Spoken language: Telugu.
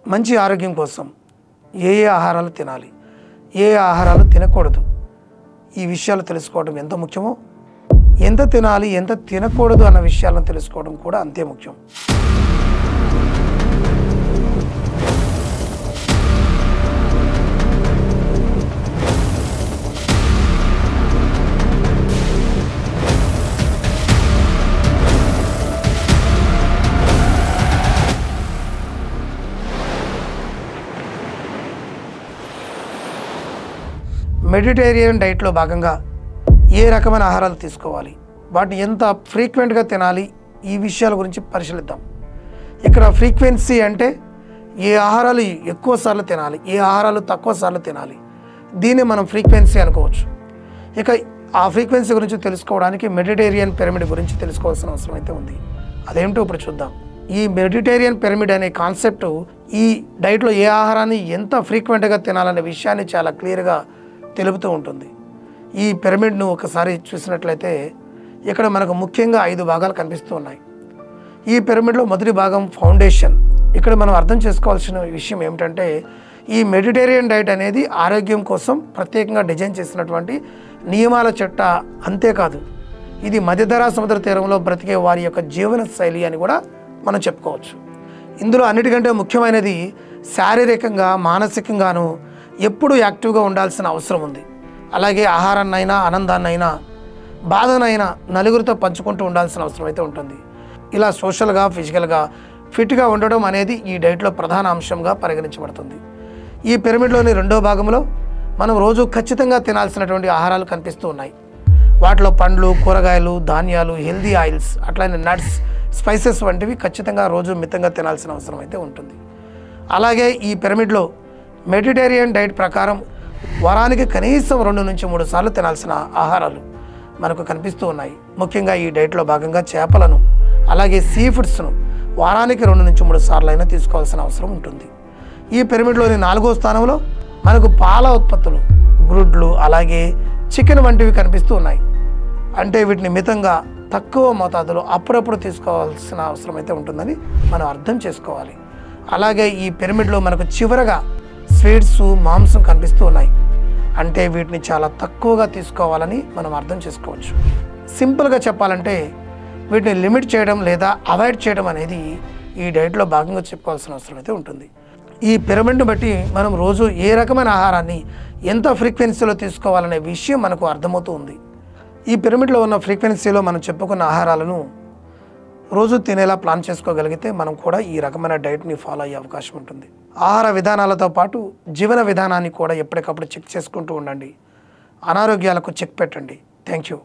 మంచి ఆరోగ్యం కోసం ఏ ఆహారాలు తినాలి, ఏ ఆహారాలు తినకూడదు, ఈ విషయాలు తెలుసుకోవడం ఎంత ముఖ్యమో, ఎంత తినాలి ఎంత తినకూడదు అన్న విషయాలను తెలుసుకోవడం కూడా అంతే ముఖ్యం. మెడిటేరియన్ డైట్లో భాగంగా ఏ రకమైన ఆహారాలు తీసుకోవాలి, వాటిని ఎంత ఫ్రీక్వెంట్గా తినాలి, ఈ విషయాల గురించి పరిశీలిద్దాం. ఇక్కడ ఫ్రీక్వెన్సీ అంటే ఏ ఆహారాలు ఎక్కువ సార్లు తినాలి, ఏ ఆహారాలు తక్కువ సార్లు తినాలి, దీన్ని మనం ఫ్రీక్వెన్సీ అనుకోవచ్చు. ఇక ఆ ఫ్రీక్వెన్సీ గురించి తెలుసుకోవడానికి మెడిటేరియన్ పిరమిడ్ గురించి తెలుసుకోవాల్సిన అవసరం అయితే ఉంది. అదేమిటో ఇప్పుడు చూద్దాం. ఈ మెడిటేరియన్ పిరమిడ్ అనే కాన్సెప్ట్ ఈ డైట్లో ఏ ఆహారాన్ని ఎంత ఫ్రీక్వెంట్గా తినాలనే విషయాన్ని చాలా క్లియర్గా తెలుపుతూ ఉంటుంది. ఈ పిరమిడ్ను ఒకసారి చూసినట్లయితే ఇక్కడ మనకు ముఖ్యంగా 5 భాగాలు కనిపిస్తూ ఉన్నాయి. ఈ పిరమిడ్లో మొదటి భాగం ఫౌండేషన్. ఇక్కడ మనం అర్థం చేసుకోవాల్సిన విషయం ఏమిటంటే ఈ మెడిటేరియన్ డైట్ అనేది ఆరోగ్యం కోసం ప్రత్యేకంగా డిజైన్ చేసినటువంటి నియమాల చట్ట. అంతేకాదు ఇది మధ్యధరా సముద్ర తీరంలో బ్రతికే వారి యొక్క జీవన శైలి అని కూడా మనం చెప్పుకోవచ్చు. ఇందులో అన్నిటికంటే ముఖ్యమైనది శారీరకంగా మానసికంగాను ఎప్పుడు యాక్టివ్గా ఉండాల్సిన అవసరం ఉంది. అలాగే ఆహారాన్నైనా ఆనందాన్నైనా బాధనైనా నలుగురితో పంచుకుంటూ ఉండాల్సిన అవసరం అయితే ఉంటుంది. ఇలా సోషల్గా ఫిజికల్గా ఫిట్గా ఉండడం అనేది ఈ డైట్లో ప్రధాన అంశంగా పరిగణించబడుతుంది. ఈ పిరమిడ్లోని రెండో భాగంలో మనం రోజు ఖచ్చితంగా తినాల్సినటువంటి ఆహారాలు కనిపిస్తూ ఉన్నాయి. వాటిలో పండ్లు, కూరగాయలు, ధాన్యాలు, హెల్దీ ఆయిల్స్, అట్లనే నట్స్, స్పైసెస్ వంటివి ఖచ్చితంగా రోజు మితంగా తినాల్సిన అవసరం అయితే ఉంటుంది. అలాగే ఈ పిరమిడ్లో మెడిటేరియన్ డైట్ ప్రకారం వారానికి కనీసం 2 నుంచి 3 సార్లు తినాల్సిన ఆహారాలు మనకు కనిపిస్తూ ఉన్నాయి. ముఖ్యంగా ఈ డైట్లో భాగంగా చేపలను అలాగే సీ ఫుడ్స్ను వారానికి 2 నుంచి 3 సార్లు అయినా తీసుకోవాల్సిన అవసరం ఉంటుంది. ఈ పిరమిడ్లోని 4వ స్థానంలో మనకు పాల ఉత్పత్తులు, గుడ్లు అలాగే చికెన్ వంటివి కనిపిస్తూ ఉన్నాయి. అంటే వీటిని మితంగా తక్కువ మోతాదులో అప్పుడప్పుడు తీసుకోవాల్సిన అవసరం అయితే ఉంటుందని మనం అర్థం చేసుకోవాలి. అలాగే ఈ పిరమిడ్లో మనకు చివరగా స్వీట్స్, మాంసం కనిపిస్తూ ఉన్నాయి. అంటే వీటిని చాలా తక్కువగా తీసుకోవాలని మనం అర్థం చేసుకోవచ్చు. సింపుల్గా చెప్పాలంటే వీటిని లిమిట్ చేయడం లేదా అవాయిడ్ చేయడం అనేది ఈ డైట్లో భాగంగా చెప్పుకోవాల్సిన అవసరం అయితే ఉంటుంది. ఈ పిరమిడ్ని బట్టి మనం రోజు ఏ రకమైన ఆహారాన్ని ఎంత ఫ్రీక్వెన్సీలో తీసుకోవాలనే విషయం మనకు అర్థమవుతూ ఉంది. ఈ పిరమిడ్లో ఉన్న ఫ్రీక్వెన్సీలో మనం చెప్పుకున్న ఆహారాలను రోజు తినేలా ప్లాన్ చేసుకోగలిగితే మనం కూడా ఈ రకమైన డైట్ని ఫాలో అయ్యే అవకాశం ఉంటుంది. ఆహార విధానాలతో పాటు జీవన విధానాన్ని కూడా ఎప్పటికప్పుడు చెక్ చేసుకుంటూ ఉండండి. అనారోగ్యాలకు చెక్ పెట్టండి. Thank you.